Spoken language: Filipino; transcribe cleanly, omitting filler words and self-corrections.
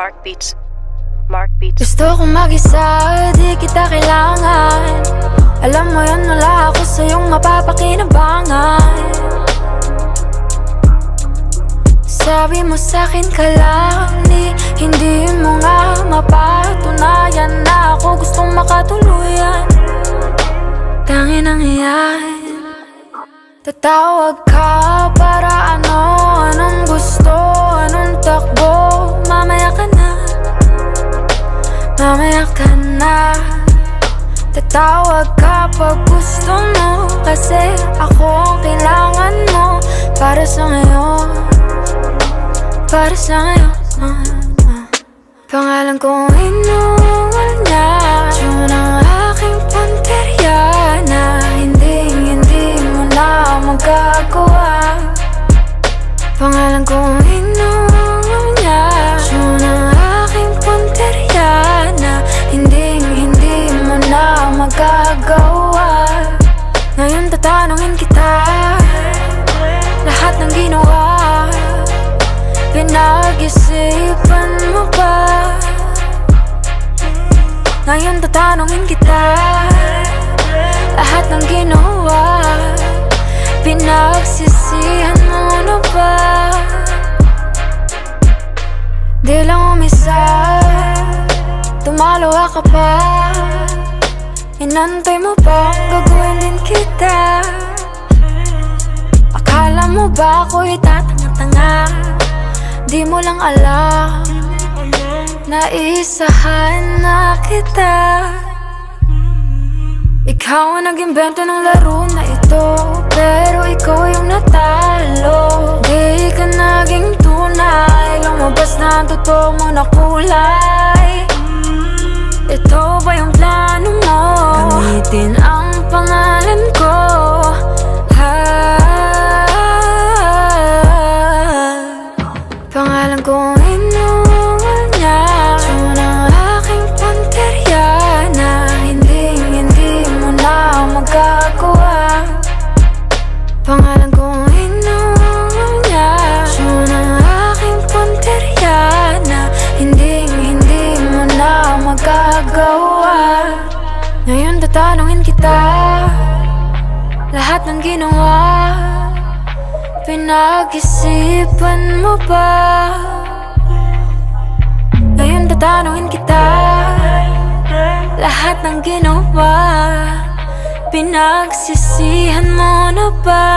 Mark Beats. Mark Beats. Gusto kong mag-isa, di kita kailangan. Alam mo yun, wala ako sa iyong mapapakinabangan. Sabi mo sa'kin ka lang, hindi mo nga mapatunayan na ako gustong makatuluyan. Tangin ang iyan. Tatawag ka para ano? Anong gusto? Anong takbo? Mamaya ka na, mamaya ka na. Tatawag ka pag gusto mo, kasi ako ang kailangan mo. Para sa ngayon, para sa ngayon. Pangalan kong inuwal niya, yun ang aking punteriya na hindi mo na magagawa. Pangalan kong inuwal niya, yun ang aking punteriya na hindi mo na magagawa. Ngayon tatanungin kita, lahat ng ginawa pinag-isipan mo ba? Ngayon tatanungin kita, lahat ng ginawa pinagsisihan mo na ba? Di lang umisa, tumalawa ka pa. Inantay mo ba gagawin din kita? Akala mo ba ako'y tatanga-tanga? Di mo lang alam, naisahan na kita. Ikaw ang nag-imbento ng laro na ito, pero ikaw yung natalo. Di ka naging tunay, lumabas na ang totoo mo na kulay. Ito ba yung plano mo? Gamitin ang pangalan ko. Pangalan kong inuwal niya, yun ang aking punteriya na hindi mo na magagawa. Pangalan kong inuwal niya, yun ang aking punteriya na hindi mo na magagawa. Ngayon tatanungin kita, lahat ng ginawa pinag-isipan mo ba? Ngayon tatanungin kita, lahat ng ginawa pinagsisihan mo na ba?